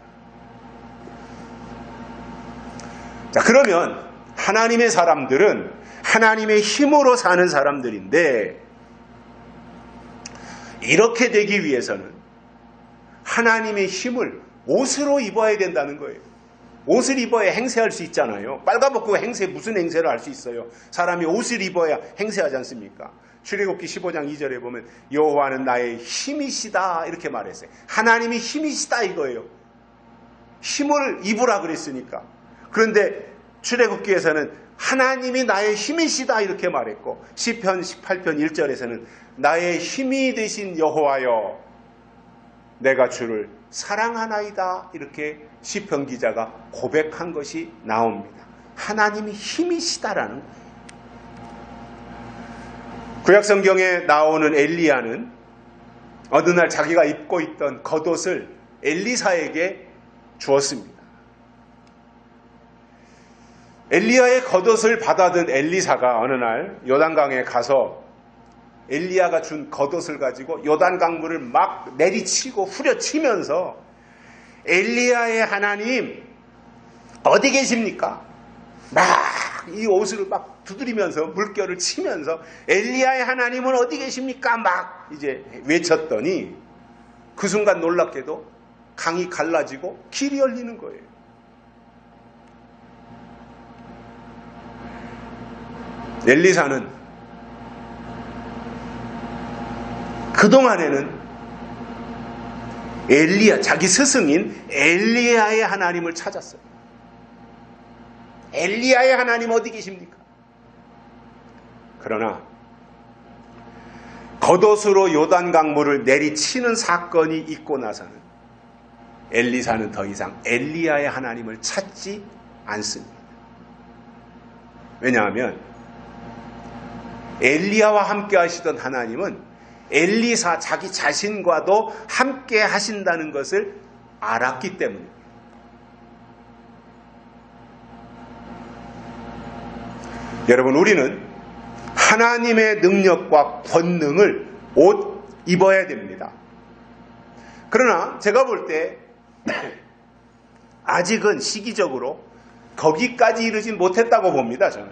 자, 그러면 하나님의 사람들은 하나님의 힘으로 사는 사람들인데, 이렇게 되기 위해서는 하나님의 힘을 옷으로 입어야 된다는 거예요. 옷을 입어야 행세할 수 있잖아요. 빨가벗고 무슨 행세를 할 수 있어요? 사람이 옷을 입어야 행세하지 않습니까? 출애굽기 15장 2절에 보면 여호와는 나의 힘이시다 이렇게 말했어요. 하나님이 힘이시다 이거예요. 힘을 입으라 그랬으니까. 그런데 출애굽기에서는 하나님이 나의 힘이시다 이렇게 말했고, 시편 18편 1절에서는 나의 힘이 되신 여호와여 내가 주를 사랑하나이다 이렇게 시편 기자가 고백한 것이 나옵니다. 하나님이 힘이시다라는 거예요. 구약성경에 나오는 엘리야는 어느 날 자기가 입고 있던 겉옷을 엘리사에게 주었습니다. 엘리야의 겉옷을 받아든 엘리사가 어느 날 요단강에 가서 엘리야가 준 겉옷을 가지고 요단강물을 막 내리치고 후려치면서 엘리야의 하나님 어디 계십니까? 막 이 옷을 막 두드리면서 물결을 치면서 엘리야의 하나님은 어디 계십니까? 막 이제 외쳤더니 그 순간 놀랍게도 강이 갈라지고 길이 열리는 거예요. 엘리사는 그동안에는 엘리야, 자기 스승인 엘리야의 하나님을 찾았어요. 엘리야의 하나님 어디 계십니까? 그러나 겉옷으로 요단강물을 내리치는 사건이 있고 나서는 엘리사는 더 이상 엘리야의 하나님을 찾지 않습니다. 왜냐하면 엘리야와 함께 하시던 하나님은 엘리사 자기 자신과도 함께 하신다는 것을 알았기 때문입니다. 여러분, 우리는 하나님의 능력과 권능을 옷 입어야 됩니다. 그러나 제가 볼 때 아직은 시기적으로 거기까지 이르진 못했다고 봅니다. 저는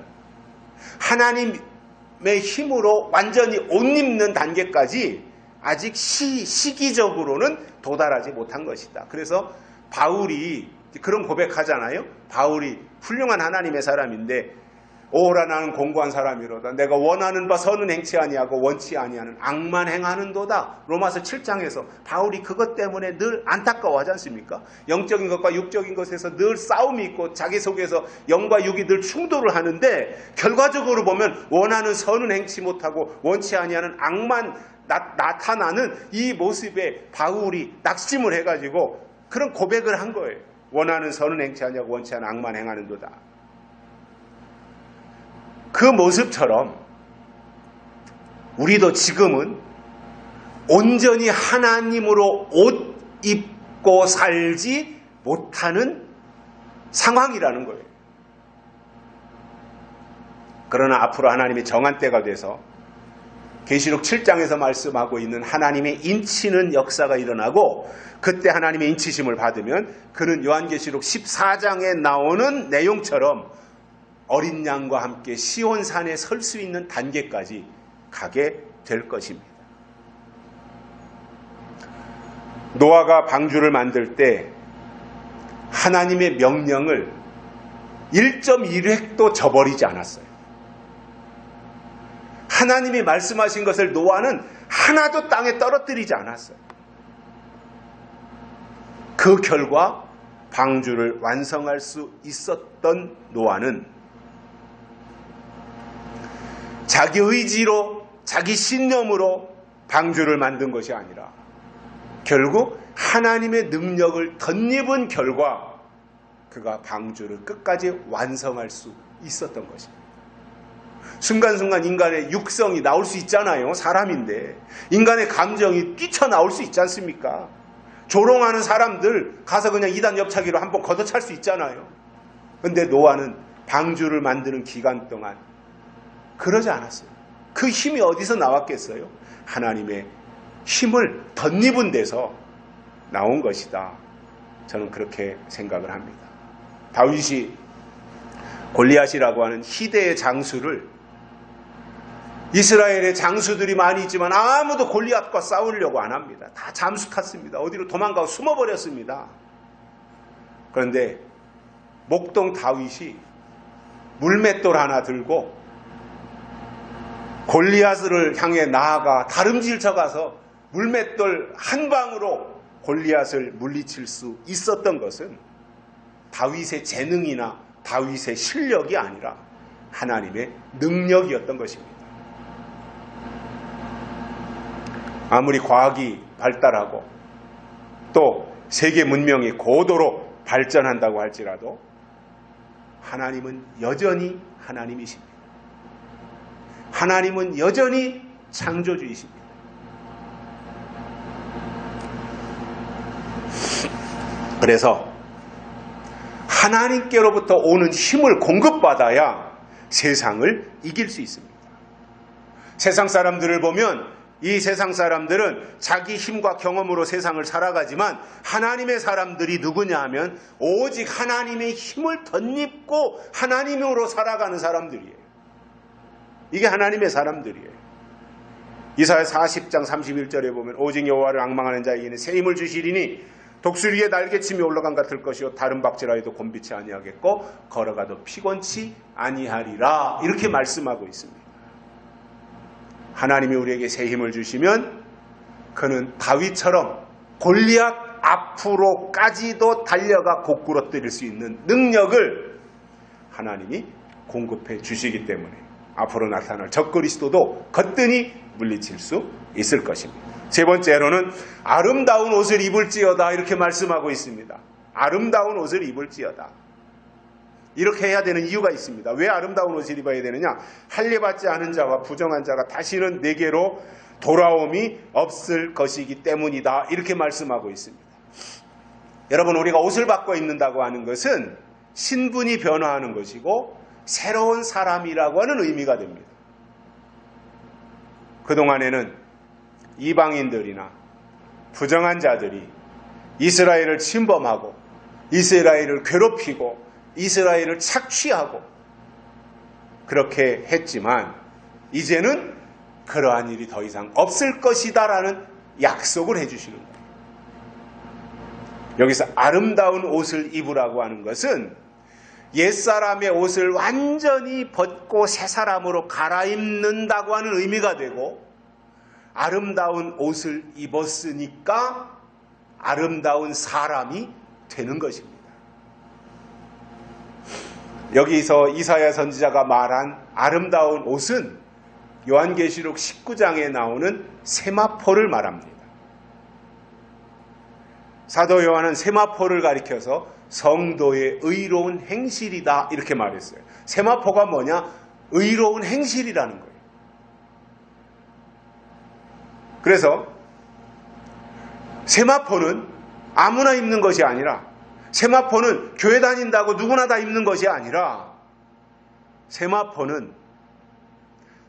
하나님의 힘으로 완전히 옷 입는 단계까지 아직 시기적으로는 도달하지 못한 것이다. 그래서 바울이 그런 고백하잖아요. 바울이 훌륭한 하나님의 사람인데 오라 나는 공고한 사람이로다. 내가 원하는 바 선은 행치 아니하고 원치 아니하는 악만 행하는도다. 로마서 7장에서 바울이 그것 때문에 늘 안타까워하지 않습니까? 영적인 것과 육적인 것에서 늘 싸움이 있고 자기 속에서 영과 육이 늘 충돌을 하는데 결과적으로 보면 원하는 선은 행치 못하고 원치 아니하는 악만 나타나는 이 모습에 바울이 낙심을 해가지고 그런 고백을 한 거예요. 원하는 선은 행치 아니하고 원치 않은 악만 행하는도다. 그 모습처럼 우리도 지금은 온전히 하나님으로 옷 입고 살지 못하는 상황이라는 거예요. 그러나 앞으로 하나님이 정한 때가 돼서 계시록 7장에서 말씀하고 있는 하나님의 인치는 역사가 일어나고 그때 하나님의 인치심을 받으면 그는 요한계시록 14장에 나오는 내용처럼 어린 양과 함께 시온산에 설 수 있는 단계까지 가게 될 것입니다. 노아가 방주를 만들 때 하나님의 명령을 1.1획도 저버리지 않았어요. 하나님이 말씀하신 것을 노아는 하나도 땅에 떨어뜨리지 않았어요. 그 결과 방주를 완성할 수 있었던 노아는 자기 의지로 자기 신념으로 방주를 만든 것이 아니라 결국 하나님의 능력을 덧입은 결과 그가 방주를 끝까지 완성할 수 있었던 것입니다. 순간순간 인간의 육성이 나올 수 있잖아요. 사람인데 인간의 감정이 뛰쳐나올 수 있지 않습니까? 조롱하는 사람들 가서 그냥 이단 옆차기로 한번 걷어찰 수 있잖아요. 그런데 노아는 방주를 만드는 기간 동안 그러지 않았어요. 그 힘이 어디서 나왔겠어요? 하나님의 힘을 덧입은 데서 나온 것이다. 저는 그렇게 생각을 합니다. 다윗이 골리앗이라고 하는 희대의 장수를 이스라엘의 장수들이 많이 있지만 아무도 골리앗과 싸우려고 안 합니다. 다 잠수 탔습니다. 어디로 도망가고 숨어버렸습니다. 그런데 목동 다윗이 물맷돌 하나 들고 골리앗을 향해 나아가 다름질 쳐가서 물맷돌 한 방으로 골리앗을 물리칠 수 있었던 것은 다윗의 재능이나 다윗의 실력이 아니라 하나님의 능력이었던 것입니다. 아무리 과학이 발달하고 또 세계 문명이 고도로 발전한다고 할지라도 하나님은 여전히 하나님이십니다. 하나님은 여전히 창조주이십니다. 그래서 하나님께로부터 오는 힘을 공급받아야 세상을 이길 수 있습니다. 세상 사람들을 보면 이 세상 사람들은 자기 힘과 경험으로 세상을 살아가지만 하나님의 사람들이 누구냐 하면 오직 하나님의 힘을 덧입고 하나님으로 살아가는 사람들이에요. 이게 하나님의 사람들이에요. 이사야 40장 31절에 보면 오직 여호와를 앙망하는 자에게는 새 힘을 주시리니 독수리의 날개침이 올라간 같을 것이요 다른 박질하여도 곤비치 아니하겠고 걸어가도 피곤치 아니하리라 이렇게 말씀하고 있습니다. 하나님이 우리에게 새 힘을 주시면 그는 다윗처럼 골리앗 앞으로까지도 달려가 고꾸러뜨릴 수 있는 능력을 하나님이 공급해 주시기 때문에 앞으로 나타날 적그리스도도 거뜬히 물리칠 수 있을 것입니다. 세 번째로는 아름다운 옷을 입을지어다 이렇게 말씀하고 있습니다. 아름다운 옷을 입을지어다. 이렇게 해야 되는 이유가 있습니다. 왜 아름다운 옷을 입어야 되느냐? 할례받지 않은 자와 부정한 자가 다시는 내게로 돌아옴이 없을 것이기 때문이다. 이렇게 말씀하고 있습니다. 여러분, 우리가 옷을 바꿔 입는다고 하는 것은 신분이 변화하는 것이고 새로운 사람이라고 하는 의미가 됩니다. 그동안에는 이방인들이나 부정한 자들이 이스라엘을 침범하고 이스라엘을 괴롭히고 이스라엘을 착취하고 그렇게 했지만 이제는 그러한 일이 더 이상 없을 것이다 라는 약속을 해주시는 거예요. 여기서 아름다운 옷을 입으라고 하는 것은 옛사람의 옷을 완전히 벗고 새 사람으로 갈아입는다고 하는 의미가 되고, 아름다운 옷을 입었으니까 아름다운 사람이 되는 것입니다. 여기서 이사야 선지자가 말한 아름다운 옷은 요한계시록 19장에 나오는 세마포를 말합니다. 사도 요한은 세마포를 가리켜서 성도의 의로운 행실이다 이렇게 말했어요. 세마포가 뭐냐? 의로운 행실이라는 거예요. 그래서 세마포는 아무나 입는 것이 아니라, 세마포는 교회 다닌다고 누구나 다 입는 것이 아니라, 세마포는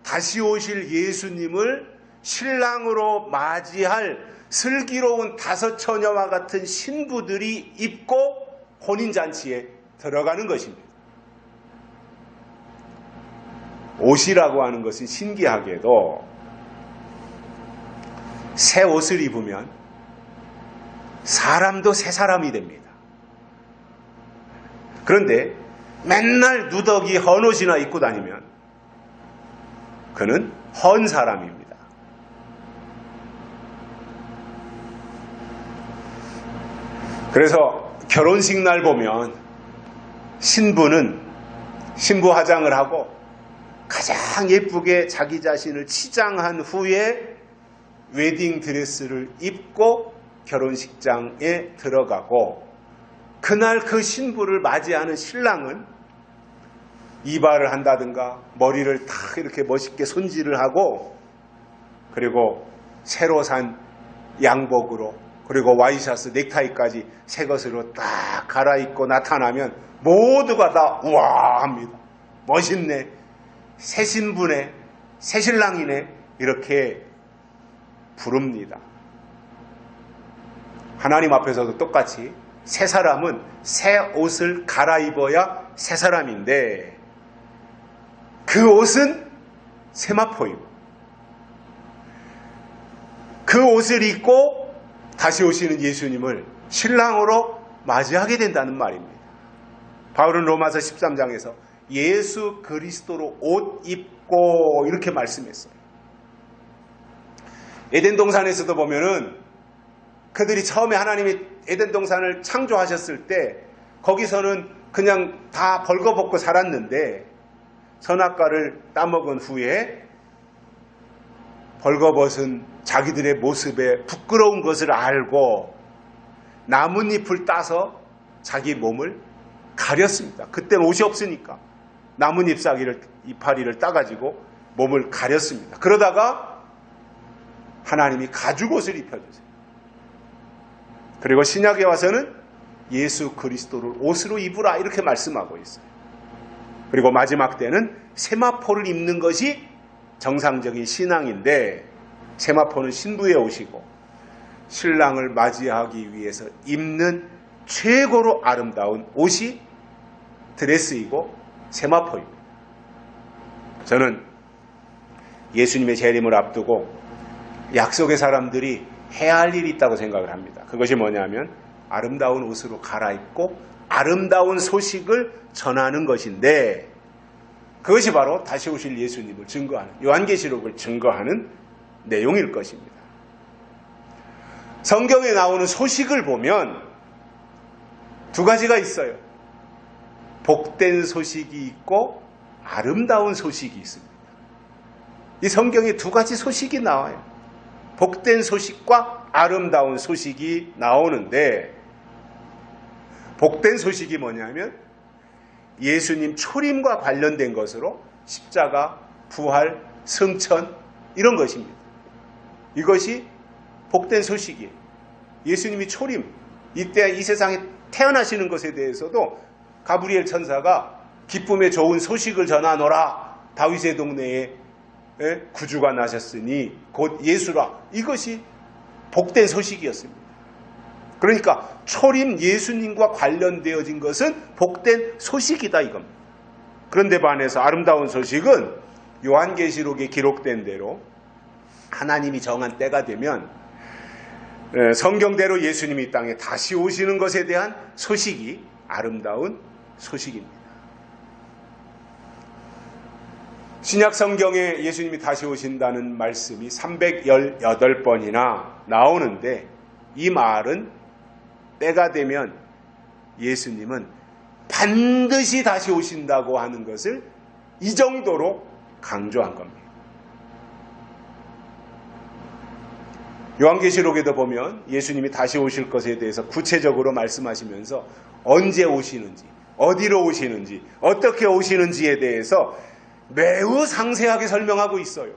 다시 오실 예수님을 신랑으로 맞이할 슬기로운 다섯 처녀와 같은 신부들이 입고 혼인잔치에 들어가는 것입니다. 옷이라고 하는 것은 신기하게도 새 옷을 입으면 사람도 새 사람이 됩니다. 그런데 맨날 누더기 헌 옷이나 입고 다니면 그는 헌 사람입니다. 그래서 결혼식 날 보면 신부 화장을 하고 가장 예쁘게 자기 자신을 치장한 후에 웨딩 드레스를 입고 결혼식장에 들어가고, 그날 그 신부를 맞이하는 신랑은 이발을 한다든가 머리를 탁 이렇게 멋있게 손질을 하고, 그리고 새로 산 양복으로, 그리고 와이셔츠 넥타이까지 새 것으로 딱 갈아입고 나타나면 모두가 다 우와 합니다. 멋있네, 새 신부네, 새 신랑이네, 이렇게 부릅니다. 하나님 앞에서도 똑같이 새 사람은 새 옷을 갈아입어야 새 사람인데, 그 옷은 세마포이고, 그 옷을 입고 다시 오시는 예수님을 신랑으로 맞이하게 된다는 말입니다. 바울은 로마서 13장에서 예수 그리스도로 옷 입고 이렇게 말씀했어요. 에덴 동산에서도 보면은 그들이 처음에 하나님이 에덴 동산을 창조하셨을 때 거기서는 그냥 다 벌거벗고 살았는데, 선악과를 따먹은 후에 벌거벗은 자기들의 모습에 부끄러운 것을 알고 나뭇잎을 따서 자기 몸을 가렸습니다. 그때는 옷이 없으니까 나뭇잎 이파리를 따가지고 몸을 가렸습니다. 그러다가 하나님이 가죽옷을 입혀주세요. 그리고 신약에 와서는 예수 그리스도를 옷으로 입으라 이렇게 말씀하고 있어요. 그리고 마지막 때는 세마포를 입는 것이 정상적인 신앙인데, 세마포는 신부의 옷이고 신랑을 맞이하기 위해서 입는 최고로 아름다운 옷이 드레스이고 세마포입니다. 저는 예수님의 재림을 앞두고 약속의 사람들이 해야 할 일이 있다고 생각을 합니다. 그것이 뭐냐면 아름다운 옷으로 갈아입고 아름다운 소식을 전하는 것인데, 그것이 바로 다시 오실 예수님을 증거하는, 요한계시록을 증거하는 내용일 것입니다. 성경에 나오는 소식을 보면 두 가지가 있어요. 복된 소식이 있고 아름다운 소식이 있습니다. 이 성경에 두 가지 소식이 나와요. 복된 소식과 아름다운 소식이 나오는데, 복된 소식이 뭐냐면 예수님 초림과 관련된 것으로 십자가, 부활, 승천 이런 것입니다. 이것이 복된 소식이에요. 예수님이 초림, 이때 이 세상에 태어나시는 것에 대해서도 가브리엘 천사가 기쁨의 좋은 소식을 전하노라, 다윗의 동네에 구주가 나셨으니 곧 예수라, 이것이 복된 소식이었습니다. 그러니까 초림 예수님과 관련되어진 것은 복된 소식이다 이겁니다. 그런데 반해서 아름다운 소식은 요한계시록에 기록된 대로 하나님이 정한 때가 되면 성경대로 예수님이 이 땅에 다시 오시는 것에 대한 소식이 아름다운 소식입니다. 신약 성경에 예수님이 다시 오신다는 말씀이 318번이나 나오는데 이 말은 때가 되면 예수님은 반드시 다시 오신다고 하는 것을 이 정도로 강조한 겁니다. 요한계시록에도 보면 예수님이 다시 오실 것에 대해서 구체적으로 말씀하시면서 언제 오시는지, 어디로 오시는지, 어떻게 오시는지에 대해서 매우 상세하게 설명하고 있어요.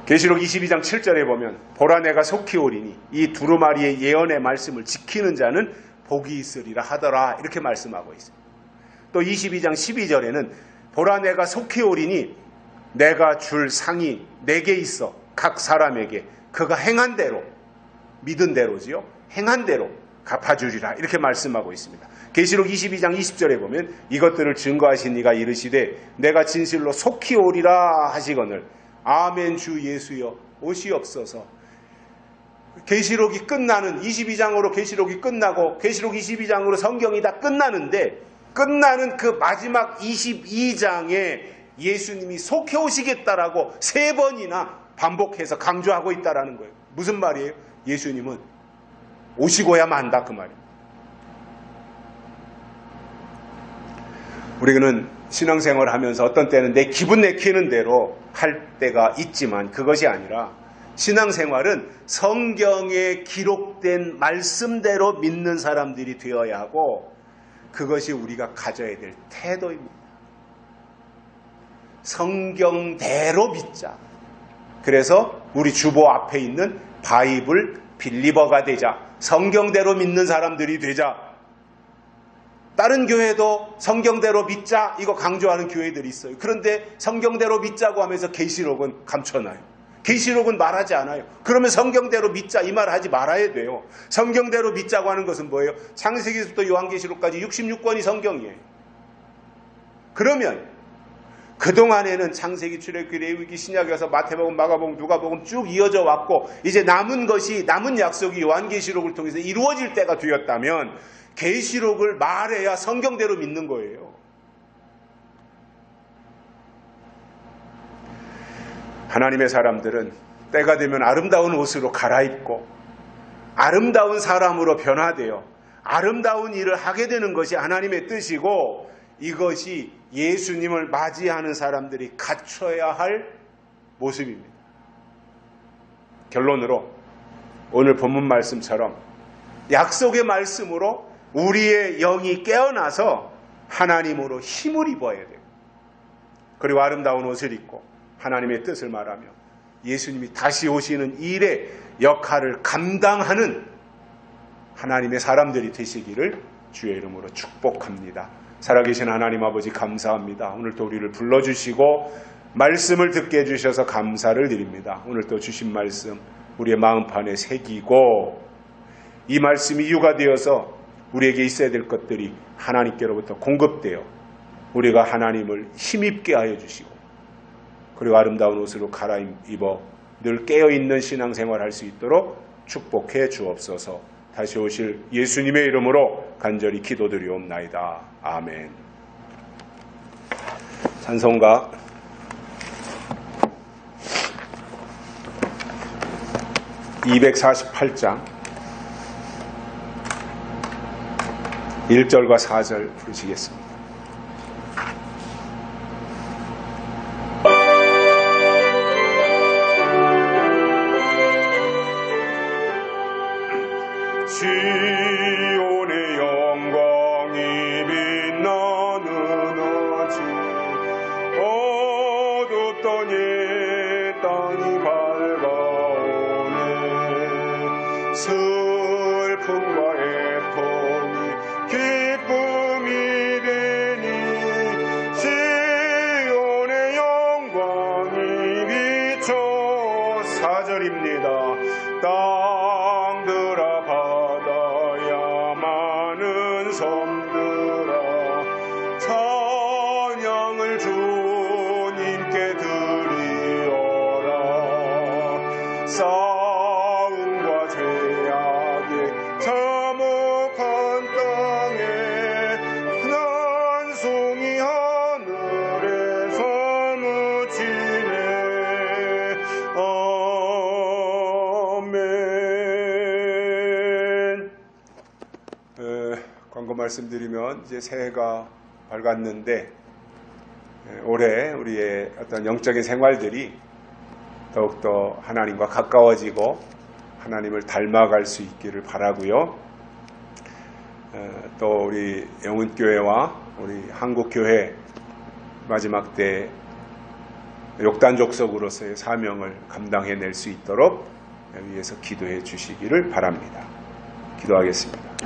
계시록 22장 7절에 보면 보라 내가 속히 오리니 이 두루마리의 예언의 말씀을 지키는 자는 복이 있으리라 하더라 이렇게 말씀하고 있어요. 또 22장 12절에는 보라 내가 속히 오리니 내가 줄 상이 내게 있어 각 사람에게 그가 행한 대로 믿은 대로지요. 행한 대로 갚아주리라 이렇게 말씀하고 있습니다. 계시록 22장 20절에 보면 이것들을 증거하신 이가 이르시되 내가 진실로 속히 오리라 하시거늘 아멘 주 예수여 오시옵소서. 계시록이 끝나는 22장으로 계시록이 끝나고 계시록 22장으로 성경이 다 끝나는데 끝나는 그 마지막 22장에 예수님이 속히 오시겠다라고 3번이나 반복해서 강조하고 있다라는 거예요. 무슨 말이에요? 예수님은 오시고야 만다 그 말이에요. 우리는 신앙생활을 하면서 어떤 때는 내 기분 내키는 대로 할 때가 있지만 그것이 아니라 신앙생활은 성경에 기록된 말씀대로 믿는 사람들이 되어야 하고 그것이 우리가 가져야 될 태도입니다. 성경대로 믿자. 그래서 우리 주보 앞에 있는 바이블 빌리버가 되자. 성경대로 믿는 사람들이 되자. 다른 교회도 성경대로 믿자 이거 강조하는 교회들이 있어요. 그런데 성경대로 믿자고 하면서 계시록은 감춰놔요. 계시록은 말하지 않아요. 그러면 성경대로 믿자 이 말 하지 말아야 돼요. 성경대로 믿자고 하는 것은 뭐예요? 창세기부터 요한계시록까지 66권이 성경이에요. 그러면 그동안에는 창세기, 출애굽기, 레위기, 신약에서 마태복음, 마가복음, 누가복음 쭉 이어져 왔고 이제 남은 약속이 요한계시록을 통해서 이루어질 때가 되었다면 계시록을 말해야 성경대로 믿는 거예요. 하나님의 사람들은 때가 되면 아름다운 옷으로 갈아입고 아름다운 사람으로 변화되어 아름다운 일을 하게 되는 것이 하나님의 뜻이고 이것이 예수님을 맞이하는 사람들이 갖춰야 할 모습입니다. 결론으로 오늘 본문 말씀처럼 약속의 말씀으로 우리의 영이 깨어나서 하나님으로 힘을 입어야 돼요. 그리고 아름다운 옷을 입고 하나님의 뜻을 말하며 예수님이 다시 오시는 일의 역할을 감당하는 하나님의 사람들이 되시기를 주의 이름으로 축복합니다. 살아계신 하나님 아버지 감사합니다. 오늘 또 우리를 불러주시고 말씀을 듣게 해주셔서 감사를 드립니다. 오늘 또 주신 말씀 우리의 마음판에 새기고 이 말씀이 이유가 되어서 우리에게 있어야 될 것들이 하나님께로부터 공급되어 우리가 하나님을 힘입게 하여 주시고 그리고 아름다운 옷으로 갈아입어 늘 깨어있는 신앙생활을 할 수 있도록 축복해 주옵소서. 다시 오실 예수님의 이름으로 간절히 기도드리옵나이다. 아멘. 찬송가 248장 1절과 4절 부르시겠습니다. 시온의 영광이 빛나는 아침 어둡던 옛 땅이 밝아오네 슬픔과 애통이 기쁨이 되니 시온의 영광이 비춰 4절입니다. 땅들아 바다야 많은 섬들아 찬양을 주님께 드리어라 싸움과 죄악에 참혹한 땅에 말씀드리면 이제 새해가 밝았는데 올해 우리의 어떤 영적인 생활들이 더욱더 하나님과 가까워지고 하나님을 닮아갈 수 있기를 바라고요. 또 우리 영훈교회와 우리 한국교회 마지막 때 욕단족속으로서의 사명을 감당해낼 수 있도록 위해서 기도해 주시기를 바랍니다. 기도하겠습니다.